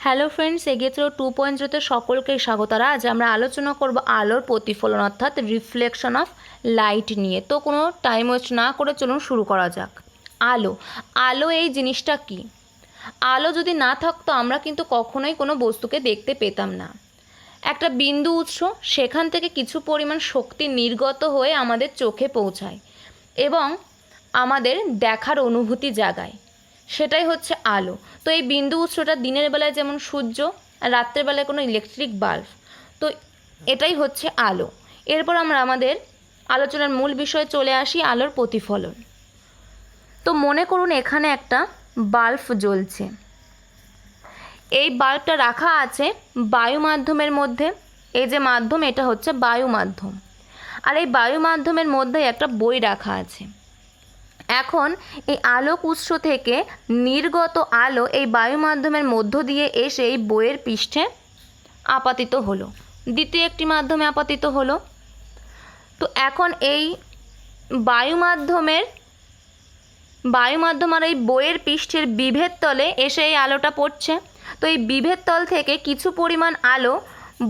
Hello friends, এগিয়ে চলো 2.0 সকলকে স্বাগতরা। আজ আমরা আলোচনা করব আলোর প্রতিফলন অর্থাৎ রিফ্লেকশন অফ লাইট নিয়ে। তো কোনো টাইম ওয়েস্ট না করে চলুন শুরু করা যাক। আলো আলো এই জিনিসটা কি? আলো যদি না থাকতো আমরা কিন্তু কখনোই কোনো বস্তুকে দেখতে পেতাম না। একটা বিন্দু উৎস, সেখান থেকে কিছু পরিমাণ শক্তি নির্গত হয়ে আমাদের চোখে পৌঁছায় এবং আমাদের দেখার অনুভূতি জাগায়, সেটাই হচ্ছে আলো। তো এই বিন্দু উৎসটা দিনের বেলায় যেমন সূর্য, আর রাত্রের বেলায় কোনো ইলেকট্রিক বাল্ব। তো এটাই হচ্ছে আলো। এরপর আমরা আমাদের আলোচনার মূল বিষয়ে চলে আসি, আলোর প্রতিফলন। তো মনে করুন এখানে একটা বাল্ব জ্বলছে। এই বাল্বটা রাখা আছে বায়ু মাধ্যমের মধ্যে। এই যে মাধ্যম, এটা হচ্ছে বায়ু মাধ্যম। আর এই বায়ু মাধ্যমের মধ্যে একটা বই রাখা আছে। এখন এই আলোক উৎস থেকে নির্গত আলো এই বায়ু মাধ্যমের মধ্য দিয়ে এসে এই বইয়ের পৃষ্ঠে আপাতিত হলো, দ্বিতীয় একটি মাধ্যমে আপাতিত হলো। তো এখন এই বায়ু মাধ্যম আর এই বইয়ের পৃষ্ঠের বিভেদ তলে এসে এই আলোটা পড়ছে। তো এই বিভেদ তল থেকে কিছু পরিমাণ আলো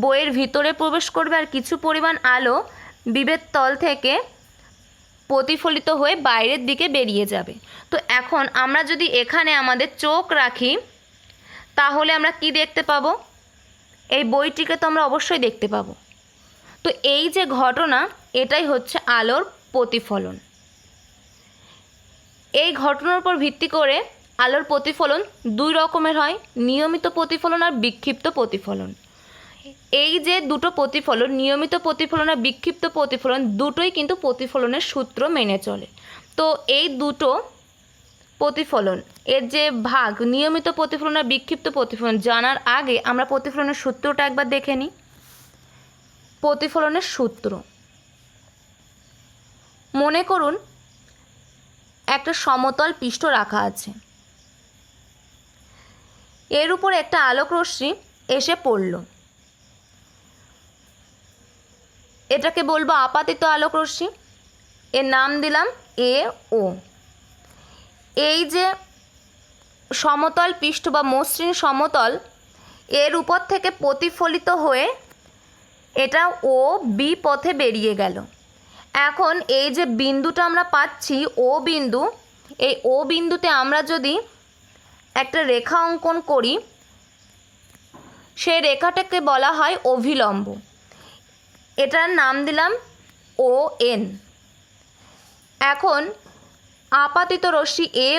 বইয়ের ভিতরে প্রবেশ করবে আর কিছু পরিমাণ আলো বিভেদ তল থেকে প্রতিফলিত হয়ে বাইরের দিকে বেরিয়ে যাবে। তো এখন আমরা যদি এখানে আমাদের চোখ রাখি তাহলে আমরা কি দেখতে পাবো? এই বইটিকে তো আমরা অবশ্যই দেখতে পাবো। তো এই যে ঘটনা, এটাই হচ্ছে আলোর প্রতিফলন। এই ঘটনার উপর ভিত্তি করে আলোর প্রতিফলন দুই রকমের হয়, নিয়মিত প্রতিফলন আর বিক্ষিপ্ত প্রতিফলন। এই যে দুটো প্রতিফলন, নিয়মিত প্রতিফলন আর বিক্ষিপ্ত প্রতিফলন, দুটোই কিন্তু প্রতিফলনের সূত্র মেনে চলে। তো এই দুটো প্রতিফলন এর যে ভাগ, নিয়মিত প্রতিফলন আর বিক্ষিপ্ত প্রতিফলন, জানার আগে আমরা প্রতিফলনের সূত্রটা একবার দেখে নিই। প্রতিফলনের সূত্র, মনে করুন একটা সমতল পৃষ্ঠ রাখা আছে, এর উপর একটা আলোক রশ্মি এসে পড়ল। এটাকে বলবো আপাতিত আলোক রশ্মি, এর নাম দিলাম এ ও। এই যে সমতল পৃষ্ঠ বা মসৃণ সমতল, এর উপর থেকে প্রতিফলিত হয়ে এটা ও বি পথে বেরিয়ে গেল। এখন এই যে বিন্দুটা আমরা পাচ্ছি ও বিন্দু, এই ও বিন্দুতে আমরা যদি একটা রেখা অঙ্কন করি, সেই রেখাটাকে বলা হয় অভিলম্ব। এটার নাম দিলাম ও এন। এখন আপাতিত রশ্মি এ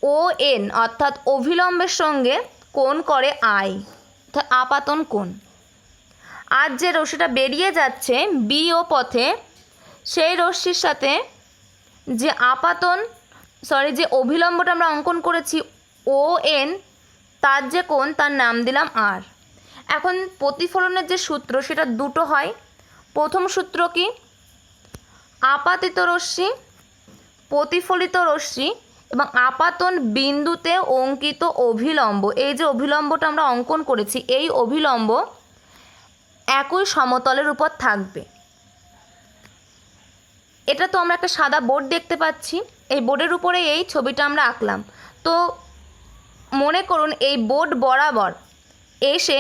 ও এন অর্থাৎ অভিলম্বের সঙ্গে কোণ করে আই, অর্থাৎ আপাতন কোণ। আর যে রশ্মিটা বেরিয়ে যাচ্ছে বি ও পথে, সেই রশ্মির সাথে যে যে অভিলম্বটা আমরা অঙ্কন করেছি ও এন, তার যে কোণ, তার নাম দিলাম আর। এখন প্রতিফলনের যে সূত্র, সেটা দুটো হয়। প্রথম সূত্র কি? আপাতিত রশ্মি, প্রতিফলিত রশ্মি এবং আপাতন বিন্দুতে অঙ্কিত অভিলম্ব। এই যে অভিলম্বটা আমরা অঙ্কন করেছি, এই অভিলম্ব একই সমতলের উপর থাকবে। এটা তো আমরা একটা সাদা বোর্ড দেখতে পাচ্ছি, এই বোর্ডের উপরে এই ছবিটা আমরা আঁকলাম। তো মনে করুন এই বোর্ড বরাবর এসে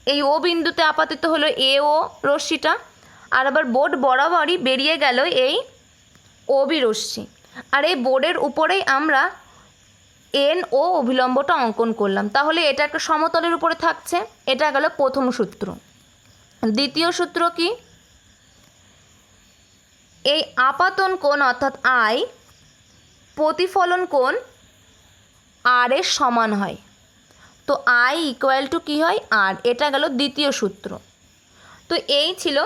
এই ও বিন্দুতে আপাতিত হলো এ ও রশ্মিটা, আর আবার বোর্ড বরাবরই বেরিয়ে গেল এই ও বি রশ্মি। আর এই বোর্ডের উপরেই আমরা এন ও অভিলম্বটা অঙ্কন করলাম। তাহলে এটা একটা সমতলের উপরে থাকছে। এটা গেল প্রথম সূত্র। দ্বিতীয় সূত্র কি? এই আপাতন কোণ অর্থাৎ আই প্রতিফলন কোণ আর এর সমান হয়। তো আই ইকুয়াল টু কী হয়? আর। এটা গেল দ্বিতীয় সূত্র। তো এই ছিল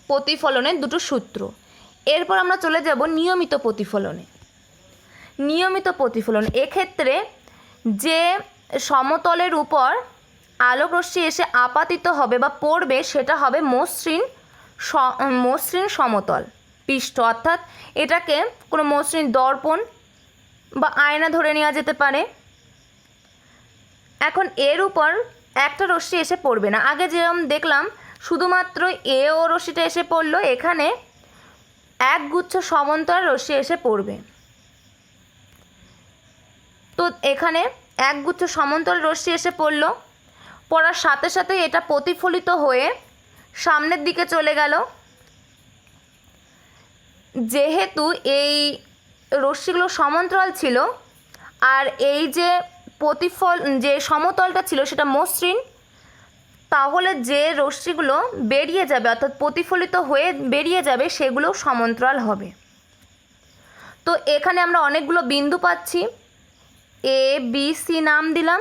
প্রতিফলনের দুটো সূত্র। এরপর আমরা চলে যাব নিয়মিত প্রতিফলনে। নিয়মিত প্রতিফলন, এক্ষেত্রে যে সমতলের উপর আলোক রশ্মি এসে আপাতিত হবে বা পড়বে, সেটা হবে মসৃণ সমতল পৃষ্ঠ, অর্থাৎ এটাকে কোনো মসৃণ দর্পণ বা আয়না ধরে নেওয়া যেতে পারে। এখন এর উপর একটা রশ্মি এসে পড়বে না। আগে যেরকম দেখলাম শুধুমাত্র এ ও রশ্মিটা এসে পড়লো, এখানে একগুচ্ছ সমান্তরাল রশ্মি এসে পড়বে। তো এখানে একগুচ্ছ সমান্তরাল রশ্মি এসে পড়লো, পড়ার সাথে সাথে এটা প্রতিফলিত হয়ে সামনের দিকে চলে গেল। যেহেতু এই রশ্মিগুলো সমান্তরাল ছিল আর এই যে যে সমতলটা ছিল সেটা মসৃণ, তাহলে যে রশ্মিগুলো বেরিয়ে যাবে অর্থাৎ প্রতিফলিত হয়ে বেরিয়ে যাবে সেগুলো সমান্তরাল হবে। তো এখানে আমরা অনেকগুলো বিন্দু পাচ্ছি, এ বি সি নাম দিলাম।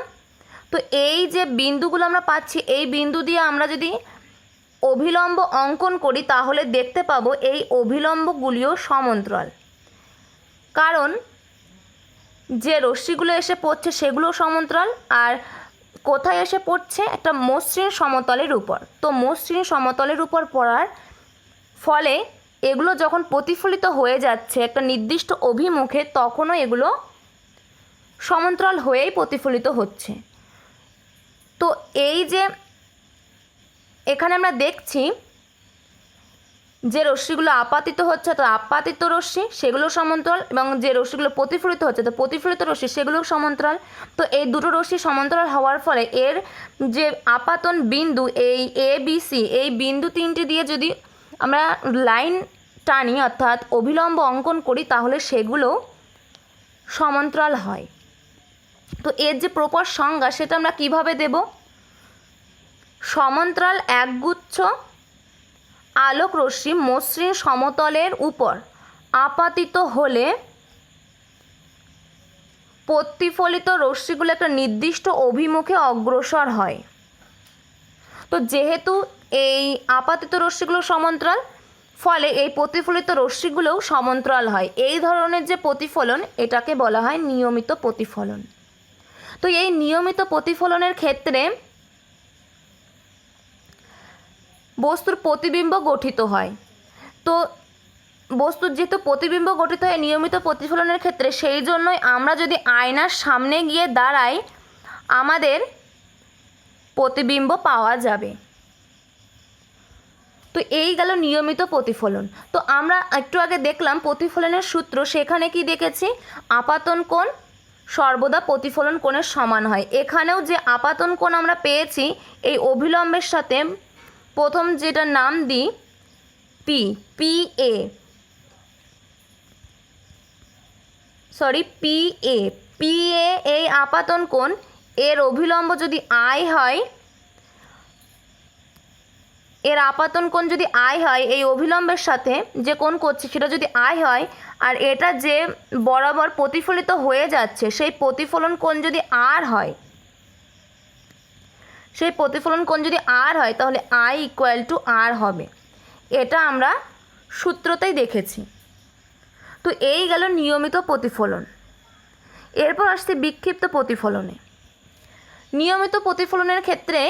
তো এই যে বিন্দুগুলো আমরা পাচ্ছি, এই বিন্দু দিয়ে আমরা যদি অভিলম্ব অঙ্কন করি তাহলে দেখতে পাবো এই অভিলম্বগুলিও সমান্তরাল, কারণ যে রশ্মিগুলো এসে পড়ছে সেগুলো সমান্তরাল। আর কোথায় এসে পড়ছে? একটা মসৃণ সমতলের উপর। তো মসৃণ সমতলের উপর পড়ার ফলে এগুলো যখন প্রতিফলিত হয়ে যাচ্ছে একটা নির্দিষ্ট অভিমুখে, তখনও এগুলো সমান্তরাল হয়েই প্রতিফলিত হচ্ছে। তো এই যে এখানে আমরা দেখছি যে রশ্মিগুলো আপাতিত হচ্ছে তো আপাতিত রশ্মি সেগুলো সমান্তরাল, এবং যে রশ্মিগুলো প্রতিফলিত হচ্ছে তো প্রতিফলিত রশ্মি সেগুলো সমান্তরাল। তো এই দুটো রশ্মি সমান্তরাল হওয়ার ফলে এর যে আপাতন বিন্দু এই এ বি সি, এই বিন্দু তিনটি দিয়ে যদি আমরা লাইন টানি অর্থাৎ অভিলম্ব অঙ্কন করি তাহলে সেগুলো সমান্তরাল হয়। তো এর যে প্রপার সংজ্ঞা সেটা আমরা কিভাবে দেব? সমান্তরাল একগুচ্ছ আলোক রশ্মি মসৃণ সমতলের উপর আপাতিত হলে প্রতিফলিত রশ্মিগুলো একটা নির্দিষ্ট অভিমুখে অগ্রসর হয়। তো যেহেতু এই আপাতিত রশ্মিগুলো সমান্তরাল, ফলে এই প্রতিফলিত রশ্মিগুলোও সমান্তরাল হয়। এই ধরনের যে প্রতিফলন এটাকে বলা হয় নিয়মিত প্রতিফলন। তো এই নিয়মিত প্রতিফলনের ক্ষেত্রে বস্তুর প্রতিবিম্ব গঠিত হয়। তো বস্তুর যেহেতু প্রতিবিম্ব গঠিত হয় নিয়মিত প্রতিফলনের ক্ষেত্রে, সেই জন্যই আমরা যদি আয়নার সামনে গিয়ে দাঁড়াই আমাদের প্রতিবিম্ব পাওয়া যাবে। তো এই গেল নিয়মিত প্রতিফলন। তো আমরা একটু আগে দেখলাম প্রতিফলনের সূত্র, সেখানে কি দেখেছি? আপাতন কোণ সর্বদা প্রতিফলন কোণের সমান হয়। এখানেও যে আপাতন কোণ আমরা পেয়েছি এই অভিলম্বের সাথে প্রথম যেটা নাম দিই পি এ এই আপাতন কোণ এর অভিলম্ব যদি আই হয়, এর আপাতন কোণ যদি আই হয়, এই অভিলম্বের সাথে যে কোণ করছে সেটা যদি আই হয়, আর এটা যে বরাবর প্রতিফলিত হয়ে যাচ্ছে সেই প্রতিফলন কোণ যদি আর হয়, সেই প্রতিফলন কোণ যদি আর হয় তাহলে আই ইকুয়াল টু আর হবে। এটা আমরা সূত্রতেই দেখেছি। তো এই গেল নিয়মিত প্রতিফলন। এরপর আসছে বিক্ষিপ্ত প্রতিফলনে। নিয়মিত প্রতিফলনের ক্ষেত্রে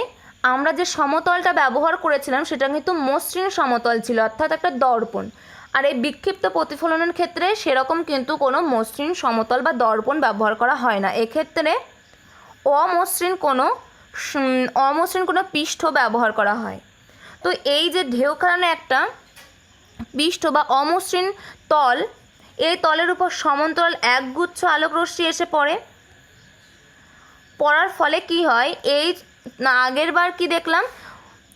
আমরা যে সমতলটা ব্যবহার করেছিলাম সেটা কিন্তু মসৃণ সমতল ছিল, অর্থাৎ একটা দর্পণ। আর এই বিক্ষিপ্ত প্রতিফলনের ক্ষেত্রে সেরকম কিন্তু কোনো মসৃণ সমতল বা দর্পণ ব্যবহার করা হয় না। এক্ষেত্রে অমসৃণ কোনো পৃষ্ঠ ব্যবহার করা হয়। তো এই যে ঢেউ খেলানো একটা পৃষ্ঠ বা অমসৃণ তল, এই তলের উপর সমান্তরাল একগুচ্ছ আলোক রশ্মি এসে পড়ার ফলে কি হয়? এই আগের বার কি দেখলাম?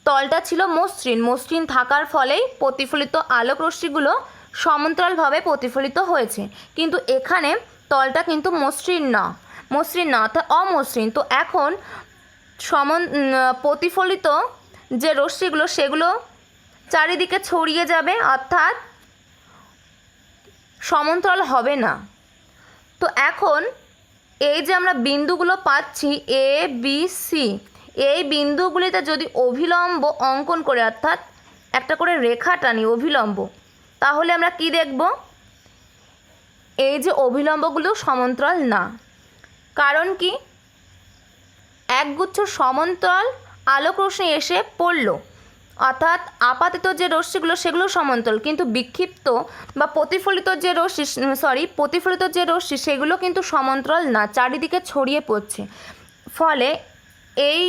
তলটা ছিল মসৃণ থাকার ফলেই প্রতিফলিত আলোক রশ্মিগুলো সমান্তরালভাবে প্রতিফলিত হয়েছে। কিন্তু এখানে তলটা কিন্তু মসৃণ না অর্থাৎ অমসৃণ। তো এখন প্রতিফলিত যে রশ্মিগুলো সেগুলো চারিদিকে ছড়িয়ে যাবে, অর্থাৎ সমান্তরাল হবে না। তো এখন এই যে আমরা বিন্দুগুলো পাচ্ছি এ বি সি, এই বিন্দুগুলিতে যদি অভিলম্ব অঙ্কন করে অর্থাৎ একটা করে রেখা টানি অভিলম্ব, তাহলে আমরা কি দেখব? এই যে অভিলম্বগুলো সমান্তরাল না। কারণ কি? একগুচ্ছ সমান্তরাল আলোক রশ্মি এসে পড়লো, অর্থাৎ আপাতিত যে রশ্মিগুলো সেগুলো সমান্তরাল, কিন্তু বিক্ষিপ্ত বা প্রতিফলিত যে রশ্মি সেগুলো কিন্তু সমান্তরাল না, চারিদিকে ছড়িয়ে পড়ছে। ফলে এই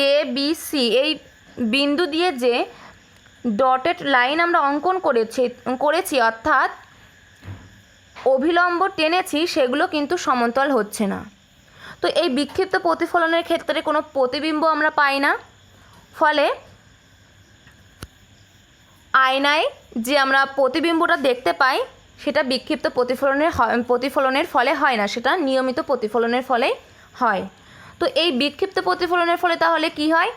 এ বি সি এই বিন্দু দিয়ে যে ডটেড লাইন আমরা অঙ্কন করেছি অর্থাৎ অভিলম্ব টেনেছি সেগুলো কিন্তু সমান্তরাল হচ্ছে না। তো এই বিক্ষিপ্ত প্রতিফলনের ক্ষেত্রে কোনো প্রতিবিম্ব আমরা পাই না, ফলে আয়নায় যে আমরা প্রতিবিম্বটা দেখতে পাই সেটা বিক্ষিপ্ত প্রতিফলনের ফলে হয় না, সেটা নিয়মিত প্রতিফলনের ফলেই হয়। তো এই বিক্ষিপ্ত প্রতিফলনের ফলে তাহলে কি হয়?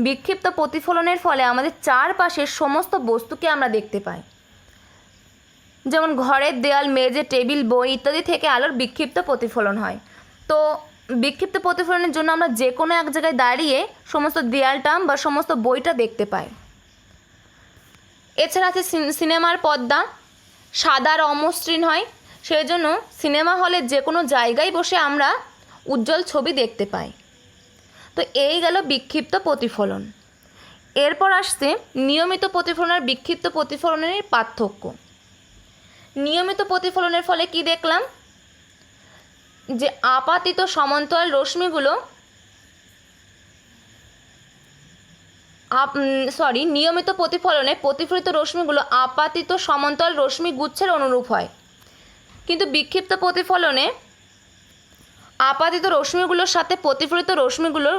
বিক্ষিপ্ত প্রতিফলনের ফলে আমাদের চারপাশের সমস্ত বস্তুকে আমরা দেখতে পাই, যেমন ঘরের দেয়াল, মেঝে, টেবিল, বই ইত্যাদি থেকে আলোর বিক্ষিপ্ত প্রতিফলন হয়। তো বিক্ষিপ্ত প্রতিফলনের জন্য আমরা যে কোনো এক জায়গায় দাঁড়িয়ে সমস্ত দেয়ালটা বা সমস্ত বইটা দেখতে পাই। এছাড়া আছে সিনেমার পর্দা, সাদা আর অমসৃণ হয়, সেই জন্য সিনেমা হলে যে কোনো জায়গায় বসে আমরা উজ্জ্বল ছবি দেখতে পাই। তো এই গেল বিক্ষিপ্ত প্রতিফলন। এরপর আসছে নিয়মিত প্রতিফলন আর বিক্ষিপ্ত প্রতিফলনের পার্থক্য। নিয়মিত প্রতিফলনের ফলে কি দেখলাম? যে আপাতিত সমান্তরাল রশ্মিগুলো নিয়মিত প্রতিফলনে প্রতিফলিত রশ্মিগুলো আপাতিত সমান্তরাল রশ্মি গুচ্ছের অনুরূপ হয়, কিন্তু বিক্ষিপ্ত প্রতিফলনে আপাতিত রশ্মিগুলোর সাথে প্রতিফলিত রশ্মিগুলোর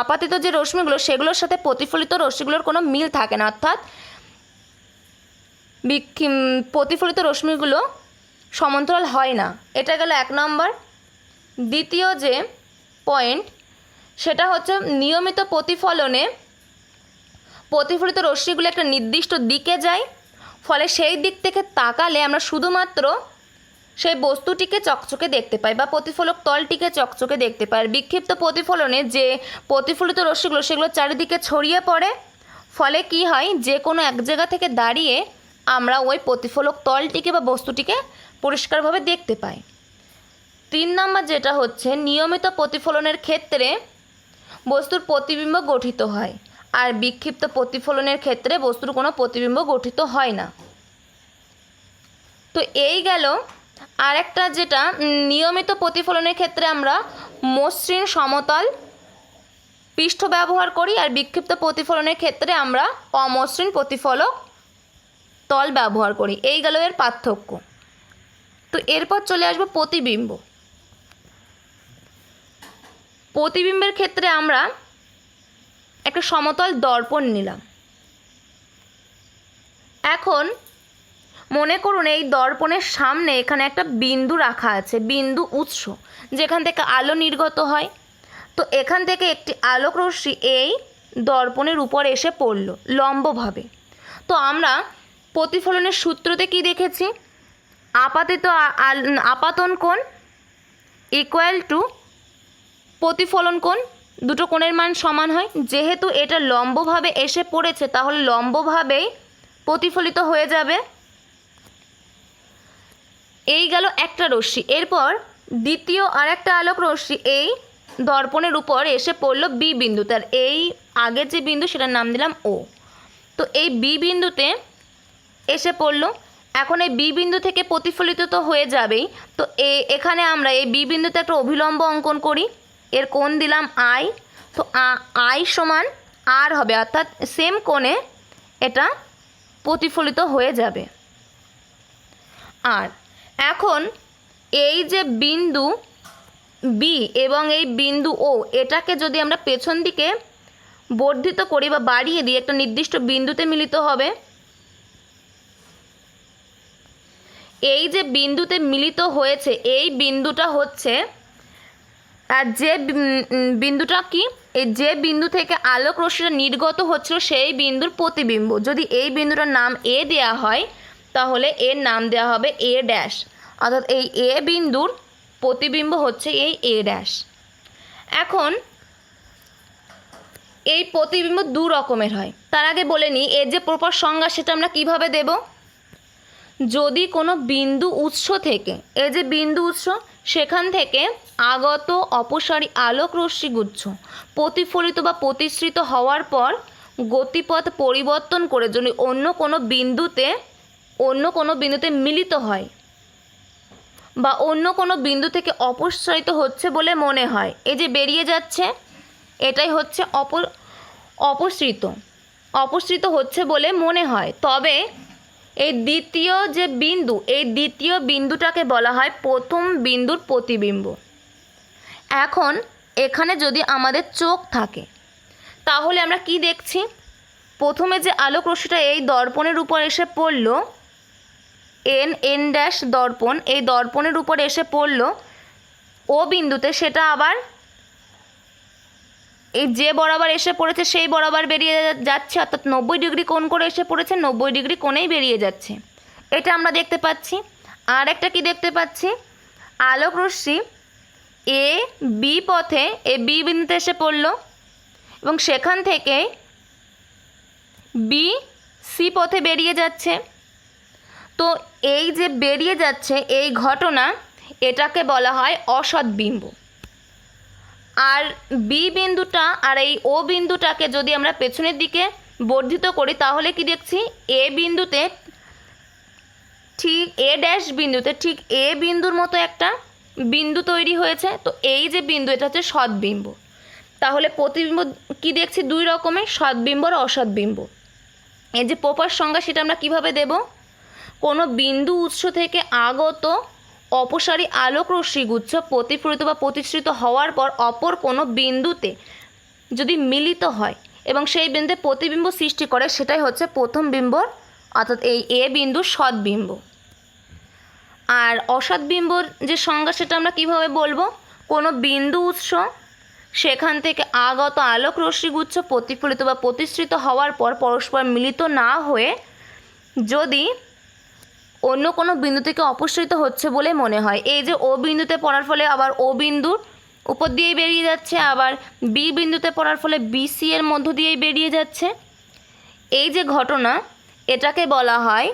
আপাতিত যে রশ্মিগুলো সেগুলোর সাথে প্রতিফলিত রশ্মিগুলোর কোনো মিল থাকে না, অর্থাৎ প্রতিফলিত রশ্মিগুলো সমান্তরাল হয় না। এটা গেল 1 নম্বর। দ্বিতীয় যে পয়েন্ট সেটা হচ্ছে নিয়মিত প্রতিফলনে প্রতিফলিত রশ্মিগুলো একটা নির্দিষ্ট দিকে যায়, ফলে সেই দিক থেকে তাকালে আমরা শুধুমাত্র সেই বস্তুটিকে চকচকে দেখতে পাই বা প্রতিফলক তলটিকে চকচকে দেখতে পাই। আর বিক্ষিপ্ত প্রতিফলনে যে প্রতিফলিত রশ্মিগুলো সেগুলো চারিদিকে ছড়িয়ে পড়ে, ফলে কি হয়? যে কোনো এক জায়গা থেকে দাঁড়িয়ে আমরা ওই প্রতিফলক তলটিকে বা বস্তুটিকে পরিষ্কারভাবে দেখতে পাই। 3 নম্বর যেটা হচ্ছে নিয়মিত প্রতিফলনের ক্ষেত্রে বস্তুর প্রতিবিম্ব গঠিত হয়, আর বিক্ষিপ্ত প্রতিফলনের ক্ষেত্রে বস্তুর কোনো প্রতিবিম্ব গঠিত হয় না। তো এই গেল আরেকটা, যেটা নিয়মিত প্রতিফলনের ক্ষেত্রে আমরা মসৃণ সমতল পৃষ্ঠ ব্যবহার করি, আর বিক্ষিপ্ত প্রতিফলনের ক্ষেত্রে আমরা অমসৃণ প্রতিফলক তল ব্যবহার করি। এই গেল এর পার্থক্য। তো এরপর চলে আসবে প্রতিবিম্ব। প্রতিবিম্বের ক্ষেত্রে আমরা একটা সমতল দর্পণ নিলাম। এখন মনে করুন এই দর্পণের সামনে এখানে একটা বিন্দু রাখা আছে, বিন্দু উৎস, যেখান থেকে আলো নির্গত হয়। তো এখান থেকে একটি আলোক রশ্মি এই দর্পণের উপর এসে পড়ল লম্বভাবে। তো আমরা প্রতিফলনের সূত্রতে কি দেখেছি? আপাতন কোণ ইকুয়াল টু প্রতিফলন কোণ, দুটো কোণের মান সমান হয়। যেহেতু এটা লম্বভাবে এসে পড়েছে তাহলে লম্বভাবেই প্রতিফলিত হয়ে যাবে। এই গেল একটা রশ্মি। এরপর দ্বিতীয় আরেকটা আলোক রশ্মি এই দর্পণের উপর এসে পড়লো বি বিন্দু, তার এই আগের যে বিন্দু সেটার নাম দিলাম ও। তো এই বি বিন্দুতে এসে পড়লো। এখন এই বি বিন্দু থেকে প্রতিফলিত তো হয়ে যাবেই। তো এখানে আমরা এই বি বিন্দুতে একটা অভিলম্ব অঙ্কন করি, এর কোণ দিলাম আই। তো আই সমান আর হবে, অর্থাৎ সেম কোণে এটা প্রতিফলিত হয়ে যাবে। আর এখন এই যে বিন্দু বি এবং এই বিন্দু ও, এটাকে যদি আমরা পেছন দিকে বর্ধিত করি বা বাড়িয়ে দিই, একটা নির্দিষ্ট বিন্দুতে মিলিত হবে। এই যে বিন্দুতে মিলিত হয়েছে এই বিন্দুটা হচ্ছে, আর যে বিন্দুটা কি, এই যে বিন্দু থেকে আলোক রশ্মিটা নির্গত হচ্ছিল সেই বিন্দুর প্রতিবিম্ব। যদি এই বিন্দুটার নাম এ দেয়া হয় তাহলে এর নাম দেওয়া হবে এ ড্যাশ, অর্থাৎ এই এ বিন্দুর প্রতিবিম্ব হচ্ছে এই এ ড্যাশ। এখন এই প্রতিবিম্ব দু রকমের হয়। তার আগে বলে নিই এর যে প্রপার সংজ্ঞা সেটা আমরা কিভাবে দেব। যদি কোনো বিন্দু উৎস থেকে, এই যে বিন্দু উৎস, সেখান থেকে আগত অপসারী আলোক রশ্মিগুচ্ছ প্রতিফলিত বা প্রতিসৃত হওয়ার পর গতিপথ পরিবর্তন করে যদি অন্য কোনো বিন্দুতে মিলিত হয় বা অন্য কোনো বিন্দু থেকে অপসারিত হচ্ছে বলে মনে হয়, এই যে বেরিয়ে যাচ্ছে এটাই হচ্ছে অপসৃত হচ্ছে বলে মনে হয়, তবে এই দ্বিতীয় যে বিন্দু, এই দ্বিতীয় বিন্দুটাকে বলা হয় প্রথম বিন্দুর প্রতিবিম্ব। এখন এখানে যদি আমাদের চোখ থাকে তাহলে আমরা কি দেখছি, প্রথমে যে আলোক রশ্মিটা এই দর্পণের উপর এসে পড়ল, এন ড্যাশ দর্পণ, এই দর্পণের উপর এসে পড়ল ও বিন্দুতে, সেটা আবার এই যে বরাবর এসে পড়েছে সেই বরাবর বেরিয়ে যাচ্ছে, অর্থাৎ 90 ডিগ্রি কোণ করে এসে পড়েছে, 90 ডিগ্রি কোণেই বেরিয়ে যাচ্ছে। এটা আমরা দেখতে পাচ্ছি। আর একটা কি দেখতে পাচ্ছি, আলোক রশ্মি এ বি পথে এ বি বিন্দুতে এসে পড়ল এবং সেখান থেকে বি সি পথে বেরিয়ে যাচ্ছে। তো এই যে বেরিয়ে যাচ্ছে এই ঘটনা, এটাকে বলা হয় অসৎ বিম্ব। আর বি বিন্দুটা আর এই ও বিন্দুটাকে যদি আমরা পেছনের দিকে বর্ধিত করি তাহলে কি দেখছি, এ বিন্দুতে ঠিক এ ড্যাশ বিন্দুতে ঠিক এ বিন্দুর মতো একটা বিন্দু তৈরি হয়েছে। তো এই যে বিন্দু, এটা হচ্ছে সৎবিম্ব। তাহলে প্রতিবিম্ব কি দেখছি, দুই রকমের, সৎবিম্ব আর অসৎবিম্ব। এই যে প্রপার সংজ্ঞা সেটা আমরা কিভাবে দেব, কোনো বিন্দু উৎস থেকে আগত অপসারী আলোক রশ্মিগুচ্ছ প্রতিফলিত বা প্রতিসৃত হওয়ার পর অপর কোনো বিন্দুতে যদি মিলিত হয় এবং সেই বিন্দুতে প্রতিবিম্ব সৃষ্টি করে, সেটাই হচ্ছে প্রথম বিম্বর, অর্থাৎ এই এ বিন্দু সৎবিম্ব। আর অসৎবিম্বর যে সংজ্ঞা সেটা আমরা কিভাবে বলবো, কোনো বিন্দু উৎস সেখান থেকে আগত আলোক রশ্মিগুচ্ছ প্রতিফলিত বা প্রতিসৃত হওয়ার পর পরস্পর মিলিত না হয়ে যদি অন্য কোনো বিন্দু থেকে অপসৃত হচ্ছে বলে মনে হয়, এই যে ও বিন্দুতে পড়ার ফলে আবার ও বিন্দুর উপর দিয়েই বেরিয়ে যাচ্ছে, আবার বি বিন্দুতে পড়ার ফলে বিসি এর মধ্য দিয়েই বেরিয়ে যাচ্ছে, এই যে ঘটনা, এটাকে বলা হয়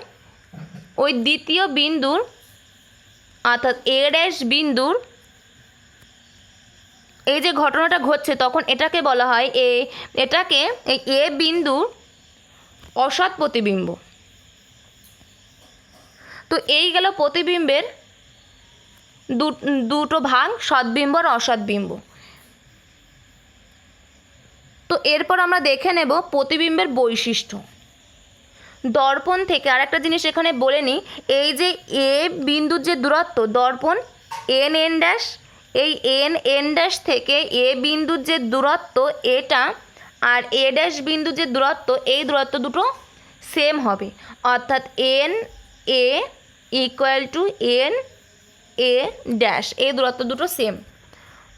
ওই দ্বিতীয় বিন্দুর, অর্থাৎ এ ড্যাশ বিন্দুর এই যে ঘটনাটা ঘটছে, তখন এটাকে বলা হয় এটাকে এই এ বিন্দুর অসৎ প্রতিবিম্ব। তো এই গেল প্রতিবিম্বের দুটো ভাগ, সৎবিম্ব আর অসৎবিম্ব। তো এরপর আমরা দেখে নেব প্রতিবিম্বের বৈশিষ্ট্য। দর্পণ থেকে আরেকটা জিনিস এখানে বলে নিই, এই যে এ বিন্দুর যে দূরত্ব দর্পণ এন ড্যাশ, এই এন ড্যাশ থেকে এ বিন্দুর যে দূরত্ব এটা আর এ ড্যাশ বিন্দুর যে দূরত্ব, এই দূরত্ব দুটো সেম হবে, অর্থাৎ N A equal to N a dash, এই দূরত্ব দুটো সেম।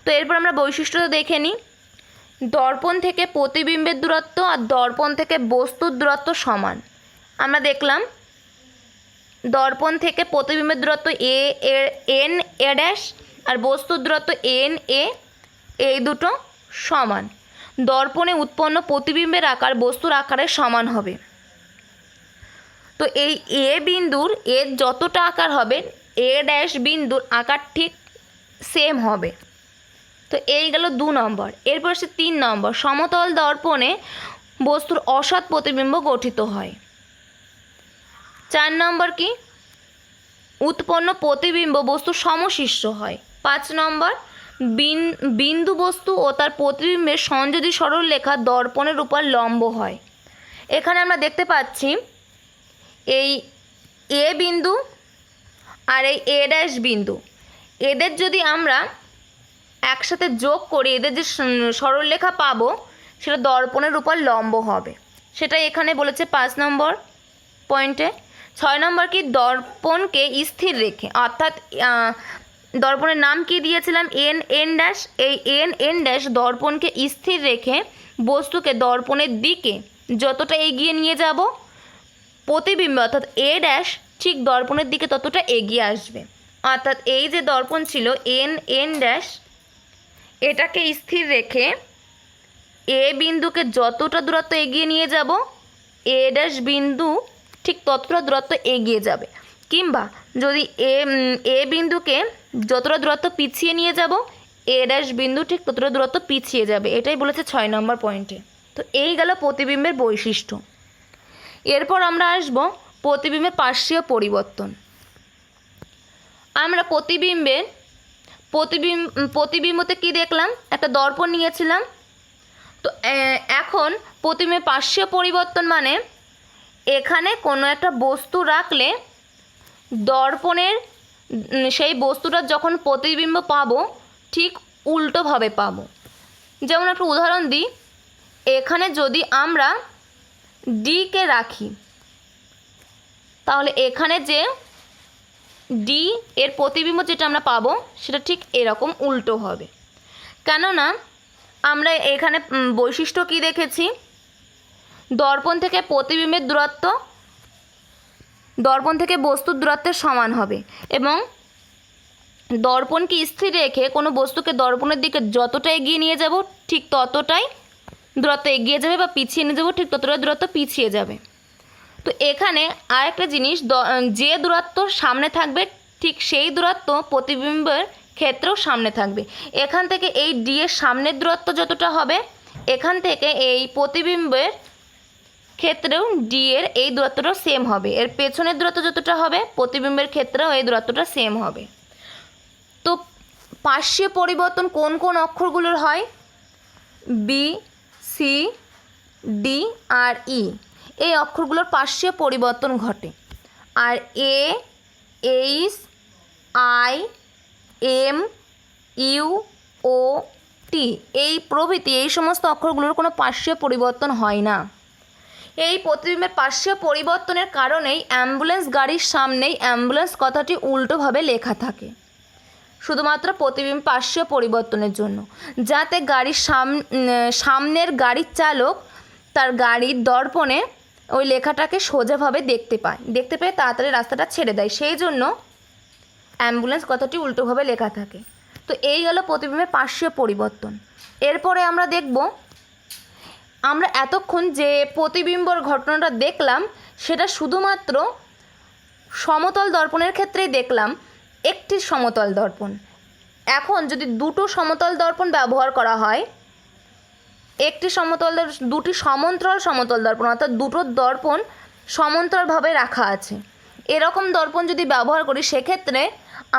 তো এরপর আমরা বৈশিষ্ট্য দেখে নিই। দর্পণ থেকে প্রতিবিম্বের দূরত্ব আর দর্পণ থেকে বস্তুর দূরত্ব সমান। আমরা দেখলাম দর্পণ থেকে প্রতিবিম্বের দূরত্ব এন এ ড্যাশ আর বস্তুর দূরত্ব এন এ, এই দুটো সমান। দর্পণে উৎপন্ন প্রতিবিম্বের আকার বস্তুর আকারের সমান হবে। তো এই এ বিন্দুর এর যতটা আকার হবে এ ড্যাশ বিন্দুর আকার ঠিক সেম হবে। তো এই গেল 2 নম্বর। এরপর সে 3 নম্বর, সমতল দর্পণে বস্তুর অসৎ প্রতিবিম্ব গঠিত হয়। 4 নম্বর কি, উৎপন্ন প্রতিবিম্ব বস্তুর সমশিষ্ট হয়। 5 নম্বর, বিন্দু বস্তু ও তার প্রতিবিম্বের সংযোজী সরলরেখা দর্পণের উপর লম্ব হয়। এখানে আমরা দেখতে পাচ্ছি এই এ বিন্দু আর এই এ ড্যাশ বিন্দু, এদের যদি আমরা একসাথে যোগ করি, এদের যে সরলরেখা পাবো সেটা দর্পণের উপর লম্ব হবে, সেটাই এখানে বলেছে 5 নম্বর পয়েন্টে। 6 নম্বর কি, দর্পণকে স্থির রেখে, অর্থাৎ দর্পণের নাম কি দিয়েছিলাম এন ড্যাশ, এই এন ড্যাশ দর্পণকে স্থির রেখে বস্তুকে দর্পণের দিকে যতটা এগিয়ে নিয়ে যাব, প্রতিবিম্ব অর্থাৎ এ ড্যাশ ঠিক দর্পণের দিকে ততটা এগিয়ে আসবে। অর্থাৎ এই যে দর্পণ ছিল এন ড্যাশ, এটাকে স্থির রেখে এ বিন্দুকে যতটা দূরত্ব এগিয়ে নিয়ে যাব, এ ড্যাশ বিন্দু ঠিক ততটা দূরত্ব এগিয়ে যাবে। কিংবা যদি এ বিন্দুকে যতটা দূরত্ব পিছিয়ে নিয়ে যাব, এ ড্যাশ বিন্দু ঠিক ততটা দূরত্ব পিছিয়ে যাবে। এটাই বলেছে 6 নম্বর পয়েন্টে। তো এই গেল প্রতিবিম্বের বৈশিষ্ট্য। এরপর আমরা আসব প্রতিবিম্বের পার্শ্বীয় পরিবর্তন। আমরা প্রতিবিম্বতে কি দেখলাম, একটা দর্পণ নিয়েছিলাম। তো এখন প্রতিবিম্বের পার্শ্বীয় পরিবর্তন মানে এখানে কোনো একটা বস্তু রাখলে দর্পণের সেই বস্তুটার যখন প্রতিবিম্ব পাবো ঠিক উল্টোভাবে পাবো। যেমন একটা উদাহরণ দিই, এখানে যদি আমরা ডিকে রাখি তাহলে এখানে যে ডি এর প্রতিবিম্ব যেটা আমরা পাবো সেটা ঠিক এরকম উল্টো হবে। কেননা আমরা এখানে বৈশিষ্ট্য কি দেখেছি, দর্পণ থেকে প্রতিবিম্বের দূরত্ব দর্পণ থেকে বস্তুর দূরত্বের সমান হবে এবং দর্পণকে স্থির রেখে কোনো বস্তুকে দর্পণের দিকে যতটা এগিয়ে নিয়ে যাব ঠিক ততটাই দূরত্ব এগিয়ে যাবে, বা পিছিয়ে নিয়ে যাব ঠিক ততটাই দূরত্ব পিছিয়ে যাবে। তো এখানে আরেকটা জিনিস, যে দূরত্ব সামনে থাকবে ঠিক সেই দূরত্ব প্রতিবিম্বের ক্ষেত্রেও সামনে থাকবে। এখান থেকে এই ডি এর সামনের দূরত্ব যতটা হবে, এখান থেকে এই প্রতিবিম্বের ক্ষেত্রেও ডি এর এই দূরত্বটাও সেম হবে। এর পেছনের দূরত্ব যতটা হবে প্রতিবিম্বের ক্ষেত্রেও এই দূরত্বটা সেম হবে। তো পার্শ্বীয় পরিবর্তন কোন কোন অক্ষরগুলোর হয়? বি, সি, ডি আর ই, এই অক্ষরগুলোর পার্শ্বীয় পরিবর্তন ঘটে। আর এ, এইচ, আই, এম, ইউ, ও, টি এই প্রভৃতি এই সমস্ত অক্ষরগুলোর কোনো পার্শ্বীয় পরিবর্তন হয় না। এই প্রতিবিম্বের পার্শ্বীয় পরিবর্তনের কারণেই অ্যাম্বুলেন্স গাড়ির সামনেই অ্যাম্বুলেন্স কথাটি উল্টোভাবে লেখা থাকে, শুধুমাত্র প্রতিবিম্ব পার্শ্বীয় পরিবর্তনের জন্য, যাতে গাড়ির সামনের গাড়ির চালক তার গাড়ির দর্পণে ওই লেখাটাকে সোজাভাবে দেখতে পেয়ে তাড়াতাড়ি রাস্তাটা ছেড়ে দেয়, সেই জন্য অ্যাম্বুলেন্স কথাটি উল্টোভাবে লেখা থাকে। তো এই গেল প্রতিবিম্বের পার্শ্বীয় পরিবর্তন। এরপরে আমরা দেখব, আমরা এতক্ষণ যে প্রতিবিম্বর ঘটনাটা দেখলাম সেটা শুধুমাত্র সমতল দর্পণের ক্ষেত্রেই দেখলাম, একটি সমতল দর্পণ। এখন যদি দুটো সমতল দর্পণ ব্যবহার করা হয়, দুটি সমান্তরাল সমতল দর্পণ, অর্থাৎ দুটো দর্পণ সমান্তরালভাবে রাখা আছে, এরকম দর্পণ যদি ব্যবহার করি সেক্ষেত্রে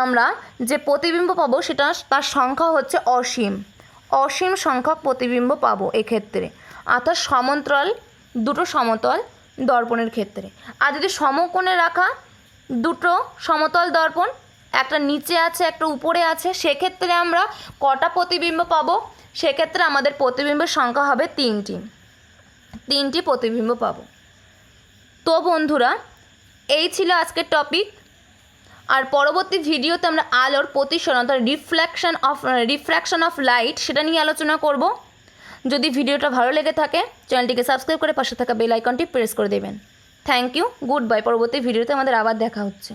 আমরা যে প্রতিবিম্ব পাবো সেটা তার সংখ্যা হচ্ছে অসীম সংখ্যক প্রতিবিম্ব পাবো এক্ষেত্রে, অর্থাৎ দুটো সমতল দর্পণের ক্ষেত্রে। আর যদি সমকোণে রাখা দুটো সমতল দর্পণ, একটা নিচে আছে একটা উপরে আছে, সেক্ষেত্রে আমরা কটা প্রতিবিম্ব পাবো? সেক্ষেত্রে আমাদের প্রতিবিম্বের সংখ্যা হবে তিনটি প্রতিবিম্ব পাবো। তো বন্ধুরা, এই ছিল আজকের টপিক। আর পরবর্তী ভিডিওতে আমরা আলোর প্রতিসরণ অর্থাৎ রিফ্র্যাকশন অফ লাইট সেটা নিয়ে আলোচনা করব। যদি ভিডিওটা ভালো লেগে থাকে চ্যানেলটিকে সাবস্ক্রাইব করে পাশে থাকা বেল আইকনটি প্রেস করে দেবেন। Thank you, good bye. পরবর্তী ভিডিওতে আমাদের আবার দেখা হচ্ছে।